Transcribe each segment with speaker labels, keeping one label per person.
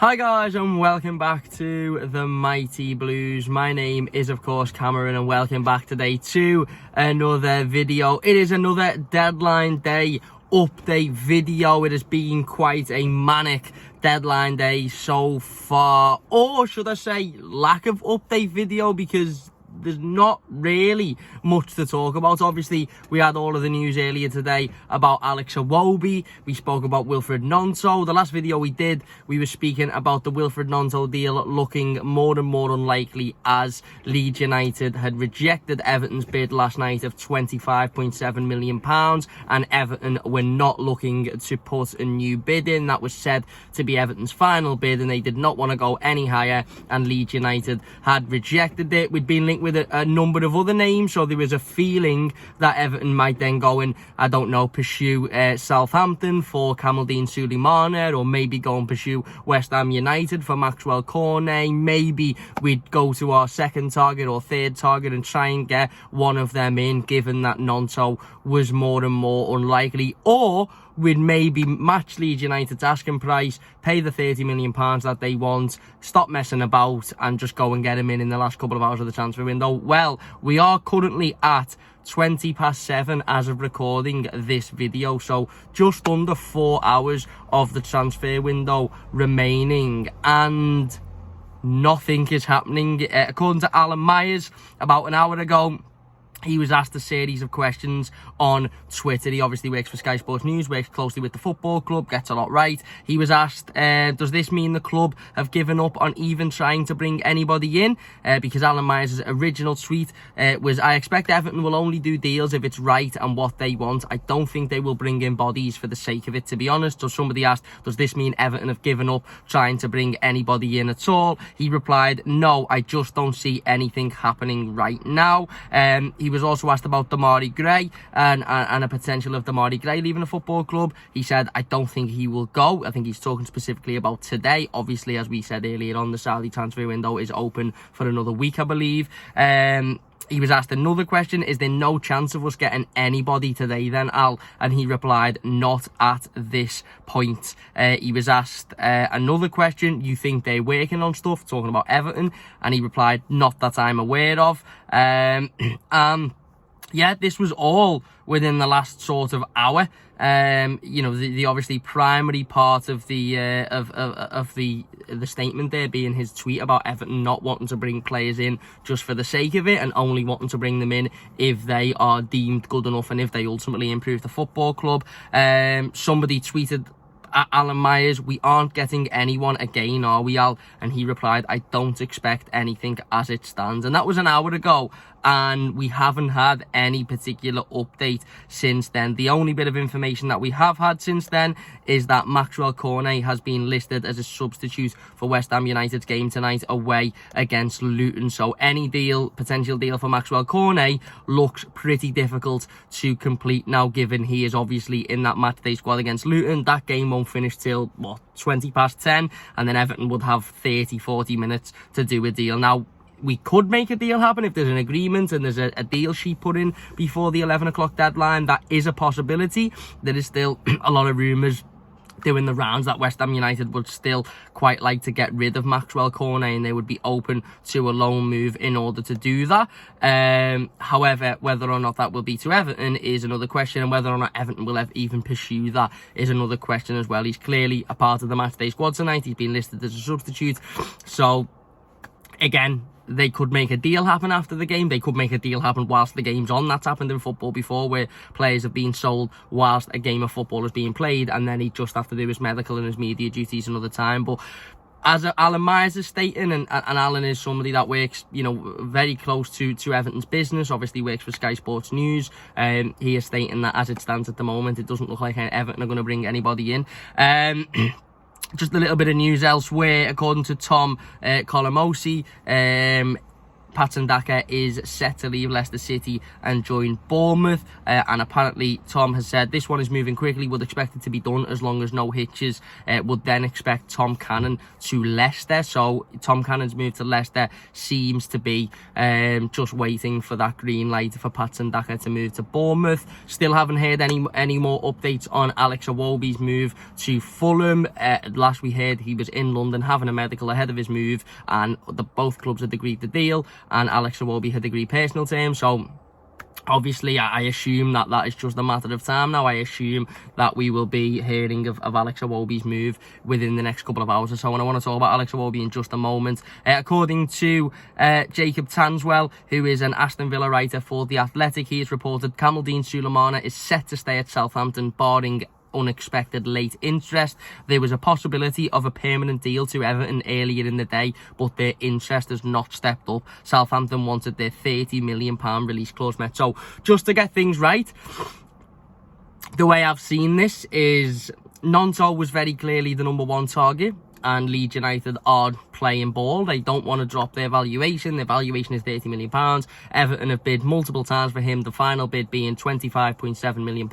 Speaker 1: Hi guys, and welcome back to the Mighty Blues. My name is of course Cameron, and welcome back today to another video. It is another deadline day update video. It has been quite a manic deadline day so far, or should I say lack of update video, because there's not really much to talk about. Obviously, we had all of the news earlier today about Alex Iwobi. We spoke about Wilfred Gnonto. The last video we did, we were speaking about the Wilfred Gnonto deal looking more and more unlikely as Leeds United had rejected Everton's bid last night of £25.7 million, and Everton were not looking to put a new bid in. That was said to be Everton's final bid, and they did not want to go any higher, and Leeds United had rejected it. We'd been linked with a number of other names, so there was a feeling that Everton might then go and, I don't know, pursue Southampton for Kamaldeen Sulemana, or maybe go and pursue West Ham United for Maxwell Cornet. Maybe we'd go to our second target or third target and try and get one of them in, given that Gnonto was more and more unlikely. Or we'd maybe match Leeds United's asking price, pay the £30 million that they want, stop messing about, and just go and get him in the last couple of hours of the transfer window. Well, we are currently at 7:20 as of recording this video, so just under 4 hours of the transfer window remaining, and nothing is happening. According to Alan Myers, about an hour ago, he was asked a series of questions on Twitter. He obviously works for Sky Sports News, works closely with the football club, gets a lot right. He was asked, does this mean the club have given up on even trying to bring anybody in? Because Alan Myers' original tweet was, I expect Everton will only do deals if it's right and what they want. I don't think they will bring in bodies for the sake of it, to be honest. So somebody asked, does this mean Everton have given up trying to bring anybody in at all? He replied, no, I just don't see anything happening right now. He was also asked about Demarai Gray and a potential of Demarai Gray leaving the football club. He said, I don't think he will go. I think he's talking specifically about today. Obviously, as we said earlier on, the Saudi transfer window is open for another week, I believe. He was asked another question, is there no chance of us getting anybody today then, Al? And he replied, not at this point. He was asked another question, you think they're working on stuff, talking about Everton? And he replied, not that I'm aware of. Yeah, this was all within the last sort of hour. You know, the obviously primary part of the the statement there being his tweet about Everton not wanting to bring players in just for the sake of it, and only wanting to bring them in if they are deemed good enough and if they ultimately improve the football club. Somebody tweeted at Alan Myers, we aren't getting anyone again, are we, Al? And he replied, I don't expect anything as it stands. And that was an hour ago, and we haven't had any particular update since then. The only bit of information that we have had since then is that Maxwell Cornet has been listed as a substitute for West Ham United's game tonight away against Luton. So any deal, potential deal for Maxwell Cornet looks pretty difficult to complete now, given he is obviously in that matchday squad against Luton. That game won't finish till, what, 10:20, and then Everton would have 30-40 minutes to do a deal. Now, we could make a deal happen if there's an agreement and there's a deal sheet put in before the 11 o'clock deadline. That is a possibility. There is still a lot of rumours doing the rounds that West Ham United would still quite like to get rid of Maxwell Cornet, and they would be open to a loan move in order to do that. However, whether or not that will be to Everton is another question, and whether or not Everton will even pursue that is another question as well. He's clearly a part of the matchday squad tonight. He's been listed as a substitute, so again, they could make a deal happen after the game. They could make a deal happen whilst the game's on. That's happened in football before, where players have been sold whilst a game of football is being played, and then he'd just have to do his medical and his media duties another time. But as Alan Myers is stating, and Alan is somebody that works, you know, very close to Everton's business, obviously works for Sky Sports News, he is stating that as it stands at the moment, it doesn't look like Everton are going to bring anybody in. Just a little bit of news elsewhere. According to Tom Colomosi, Patson Daka is set to leave Leicester City and join Bournemouth, and apparently Tom has said this one is moving quickly, would expect it to be done as long as no hitches, would then expect Tom Cannon to Leicester. So Tom Cannon's move to Leicester seems to be just waiting for that green light for Patson Daka to move to Bournemouth. Still haven't heard any more updates on Alex Iwobi's move to Fulham. Last we heard, he was in London having a medical ahead of his move, and both clubs had agreed the deal, and Alex Iwobi had agreed personal terms. So obviously, I assume that is just a matter of time now. I assume that we will be hearing of Alex Iwobi's move within the next couple of hours or so. And I want to talk about Alex Iwobi in just a moment. According to Jacob Tanswell, who is an Aston Villa writer for The Athletic, he has reported Kamaldeen Sulemana is set to stay at Southampton, barring unexpected late interest. There was a possibility of a permanent deal to Everton earlier in the day, but their interest has not stepped up. Southampton wanted their £30 million release clause met. So just to get things right, the way I've seen this is Nonto was very clearly the number one target, and Leeds United are playing ball. They don't want to drop their valuation. Their valuation is £30 million. Everton have bid multiple times for him, the final bid being £25.7 million.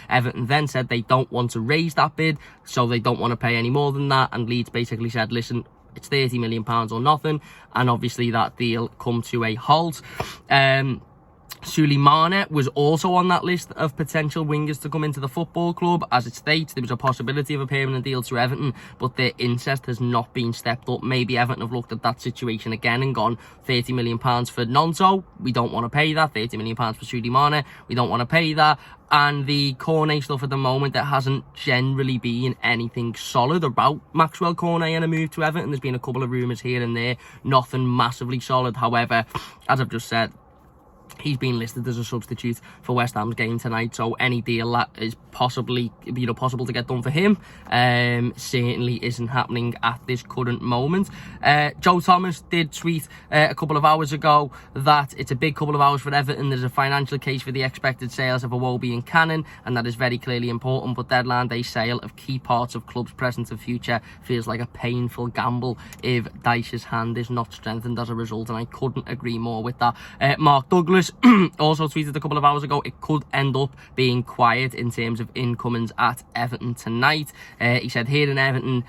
Speaker 1: Everton then said they don't want to raise that bid, so they don't want to pay any more than that, and Leeds basically said, listen, it's £30 million or nothing, and obviously that deal come to a halt. Sulemana was also on that list of potential wingers to come into the football club. As it states, there was a possibility of a permanent deal to Everton, but their interest has not been stepped up. Maybe Everton have looked at that situation again and gone, £30 million for Nonto, we don't want to pay that. £30 million for Sulemana, we don't want to pay that. And the Cornet stuff at the moment, there hasn't generally been anything solid about Maxwell Cornet and a move to Everton. There's been a couple of rumours here and there, nothing massively solid. However, as I've just said, he's been listed as a substitute for West Ham's game tonight, so any deal that is possibly, possible to get done for him, certainly isn't happening at this current moment. Joe Thomas did tweet a couple of hours ago that it's a big couple of hours for Everton. There's a financial case for the expected sales of Iwobi and Cannon, and that is very clearly important, but deadline day sale of key parts of club's present and future feels like a painful gamble if Dyche's hand is not strengthened as a result, and I couldn't agree more with that. Mark Douglas also tweeted a couple of hours ago, it could end up being quiet in terms of incomings at Everton tonight. He said here in Everton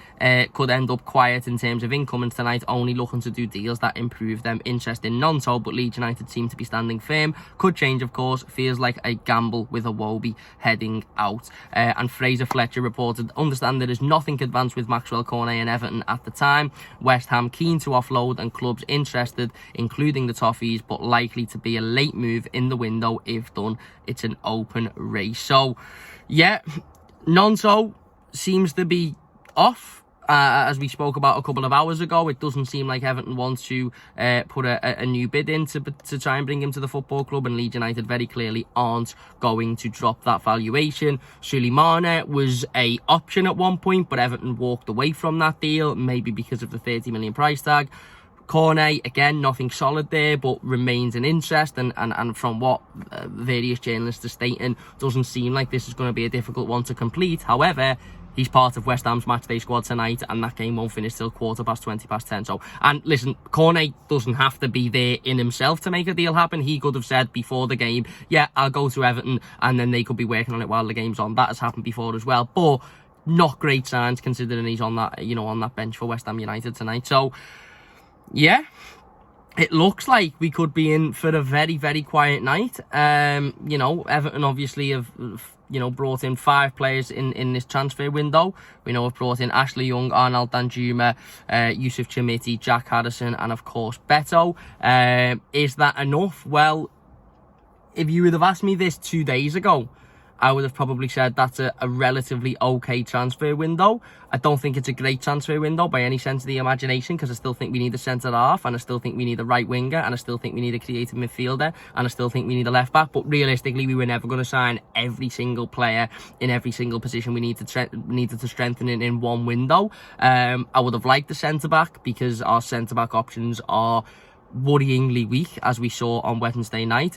Speaker 1: could end up quiet in terms of incomings tonight, only looking to do deals that improve them interest in Nonto, but Leeds United seem to be standing firm. Could change, of course, feels like a gamble with Iwobi heading out. And Fraser Fletcher reported, understand there is nothing advanced with Maxwell Cornet and Everton at the time. West Ham keen to offload and clubs interested, including the Toffees, but likely to be a late move in the window if done. It's an open race. So yeah, Nonto seems to be off. As we spoke about a couple of hours ago, it doesn't seem like Everton wants to put a new bid in to try and bring him to the football club, and Leeds United very clearly aren't going to drop that valuation. Sulemana was a option at one point, but Everton walked away from that deal, maybe because of the £30 million price tag. Cornet, again, nothing solid there, but remains an interest, and from what various journalists are stating, doesn't seem like this is going to be a difficult one to complete. However, he's part of West Ham's matchday squad tonight, and that game won't finish till 10:15. So, and listen, Cornet doesn't have to be there in himself to make a deal happen. He could have said before the game, yeah, I'll go to Everton, and then they could be working on it while the game's on. That has happened before as well, but not great signs considering he's on that, on that bench for West Ham United tonight. So, yeah, it looks like we could be in for a very, very quiet night. Everton obviously have, brought in 5 players in this transfer window. We know have brought in Ashley Young, Arnold Danjuma, Yusuf Chamiti, Jack Harrison, and of course Beto. Is that enough? Well, if you would have asked me this 2 days ago, I would have probably said that's a relatively okay transfer window. I don't think it's a great transfer window by any sense of the imagination, because I still think we need a centre-half, and I still think we need a right winger, and I still think we need a creative midfielder, and I still think we need a left-back. But realistically, we were never going to sign every single player in every single position we needed to strengthen in one window. I would have liked the centre-back, because our centre-back options are worryingly weak, as we saw on Wednesday night.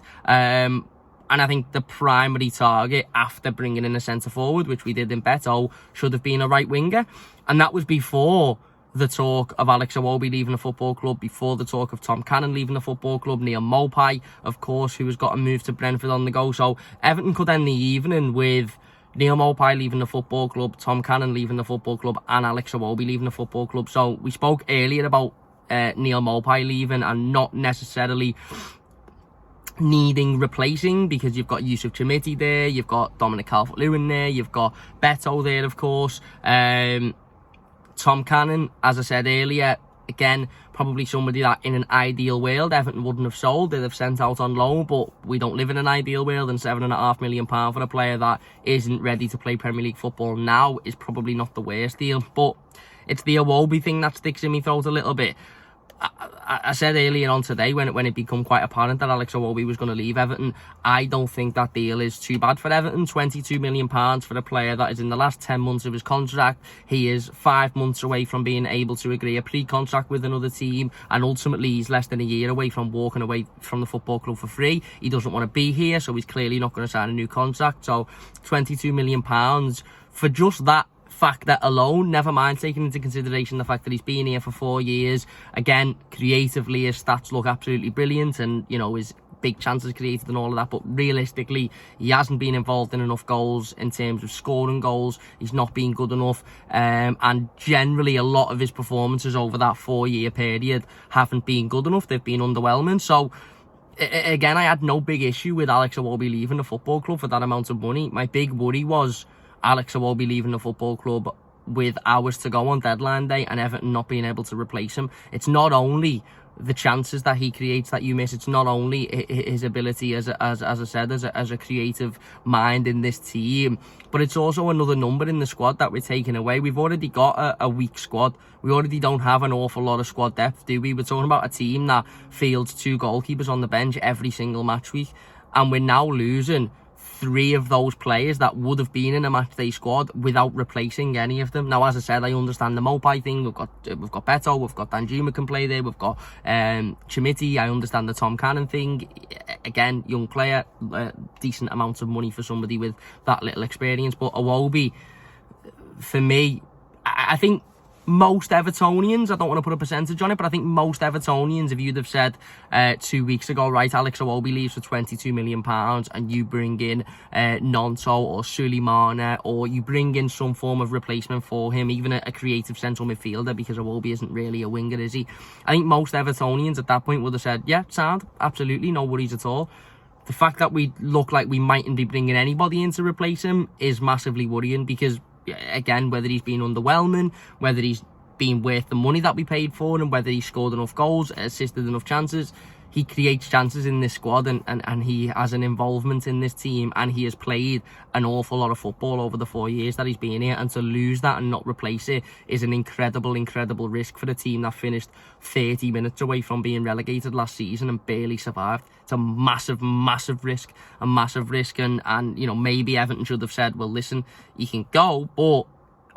Speaker 1: And I think the primary target after bringing in a centre-forward, which we did in Beto, should have been a right winger. And that was before the talk of Alex Iwobi leaving the football club, before the talk of Tom Cannon leaving the football club, Neil Maupay, of course, who has got a move to Brentford on the go. So Everton could end the evening with Neil Maupay leaving the football club, Tom Cannon leaving the football club, and Alex Iwobi leaving the football club. So we spoke earlier about Neil Maupay leaving and not necessarily needing replacing, because you've got Yusuf Chamiti there, you've got Dominic Calvert-Lewin there, you've got Beto there, of course. Tom Cannon, as I said earlier, again, probably somebody that in an ideal world Everton wouldn't have sold. They'd have sent out on loan, but we don't live in an ideal world, and £7.5 million for a player that isn't ready to play Premier League football now is probably not the worst deal. But it's the Iwobi thing that sticks in my throat a little bit. I said earlier on today, when it became quite apparent that Alex Iwobi was going to leave Everton, I don't think that deal is too bad for Everton. £22 million for a player that is in the last 10 months of his contract. He is 5 months away from being able to agree a pre-contract with another team, and ultimately he's less than a year away from walking away from the football club for free. He doesn't want to be here, so he's clearly not going to sign a new contract. So £22 million for just that factor alone, never mind taking into consideration the fact that he's been here for 4 years. Again, creatively his stats look absolutely brilliant, and you know, his big chances created and all of that, but realistically he hasn't been involved in enough goals in terms of scoring goals. He's not been good enough, and generally a lot of his performances over that 4-year period haven't been good enough. They've been underwhelming. So again, I had no big issue with Alex Iwobi leaving the football club for that amount of money. My big worry was Alex Iwobi leaving the football club with hours to go on deadline day and Everton not being able to replace him. It's not only the chances that he creates that you miss, it's not only his ability as I said, as a creative mind in this team, but it's also another number in the squad that we're taking away. We've already got a weak squad. We already don't have an awful lot of squad depth, do we? We're talking about a team that fields 2 goalkeepers on the bench every single match week, and we're now losing 3 of those players that would have been in a matchday squad without replacing any of them. Now, as I said, I understand the Maupay thing. We've got Beto, we've got Danjuma can play there, we've got Chamiti. I understand the Tom Cannon thing. Again, young player, decent amounts of money for somebody with that little experience. But Iwobi, for me, I think most Evertonians, I don't want to put a percentage on it, but I think most Evertonians, if you'd have said 2 weeks ago, right, Alex Iwobi leaves for £22 million and you bring in Nonto or Sulemana, or you bring in some form of replacement for him, even a creative central midfielder, because Iwobi isn't really a winger, is he? I think most Evertonians at that point would have said, yeah, sound, absolutely, no worries at all. The fact that we look like we mightn't be bringing anybody in to replace him is massively worrying, because again, whether he's been underwhelming, whether he's been worth the money that we paid for him, whether he scored enough goals, assisted enough chances, he creates chances in this squad, and he has an involvement in this team, and he has played an awful lot of football over the 4 years that he's been here, and to lose that and not replace it is an incredible risk for a team that finished 30 minutes away from being relegated last season and barely survived. It's a massive risk, and you know, maybe Everton should have said, well, listen, he can go, but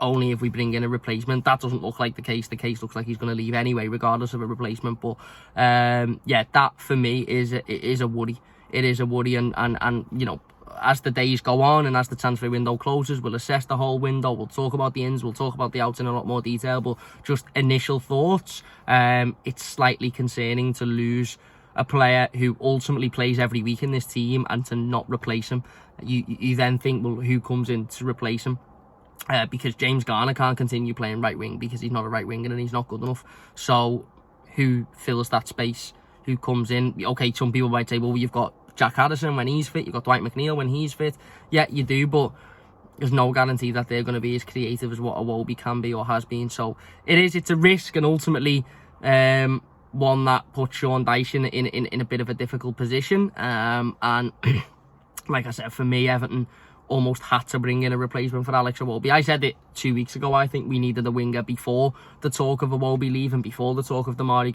Speaker 1: only if we bring in a replacement. That doesn't look like the case. The case looks like he's going to leave anyway, regardless of a replacement. But yeah, that for me is a worry. It is a worry, and you know, as the days go on and as the transfer window closes, we'll assess the whole window. We'll talk about the ins, we'll talk about the outs in a lot more detail. But just initial thoughts, it's slightly concerning to lose a player who ultimately plays every week in this team and to not replace him. You then think, well, who comes in to replace him? Because James Garner can't continue playing right wing because he's not a right winger and he's not good enough. So who fills that space? Who comes in? Okay, some people might say, well, you've got Jack Harrison when he's fit, you've got Dwight McNeil when he's fit. Yeah, you do, but there's no guarantee that they're going to be as creative as what Iwobi can be or has been. So it's a risk, and ultimately one that puts Sean Dyche in a bit of a difficult position. And like I said, for me, Everton almost had to bring in a replacement for Alex Iwobi. I said it 2 weeks ago. I think we needed a winger before the talk of Iwobi leaving, before the talk of Damari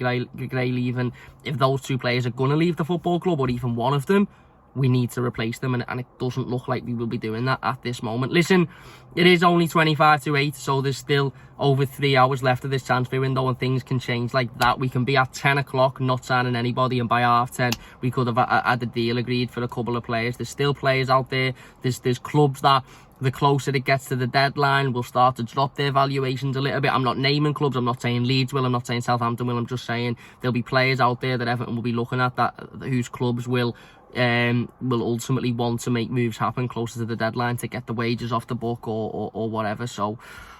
Speaker 1: Gray leaving. If those 2 players are going to leave the football club, or even one of them, we need to replace them, and it doesn't look like we will be doing that at this moment. Listen, it is only 25 to 8, so there's still over 3 hours left of this transfer window, and things can change like that. We can be at 10 o'clock not signing anybody, and by 10:30 we could have had a deal agreed for a couple of players. There's still players out there. There's clubs that the closer it gets to the deadline, we'll start to drop their valuations a little bit. I'm not naming clubs. I'm not saying Leeds will. I'm not saying Southampton will. I'm just saying there'll be players out there that Everton will be looking at, that whose clubs will ultimately want to make moves happen closer to the deadline to get the wages off the book or whatever. So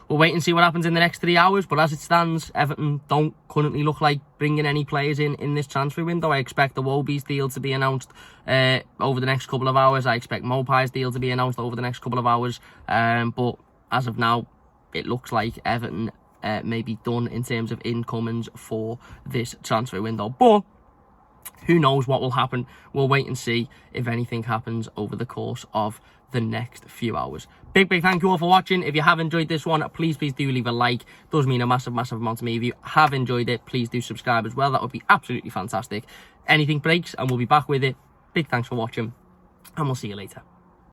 Speaker 1: we'll wait and see what happens in the next 3 hours. But as it stands, Everton don't currently look like bringing any players in this transfer window. I expect the Wobie's deal to be announced over the next couple of hours. I expect Mopai's deal to be announced over the next couple of hours. But as of now, it looks like Everton may be done in terms of incomings for this transfer window. But who knows what will happen? We'll wait and see if anything happens over the course of the next few hours. Big thank you all for watching. If you have enjoyed this one, please do leave a like. It does mean a massive amount to me. If you have enjoyed it, please do subscribe as well. That would be absolutely fantastic. Anything breaks and we'll be back with it. Big thanks for watching, and we'll see you later.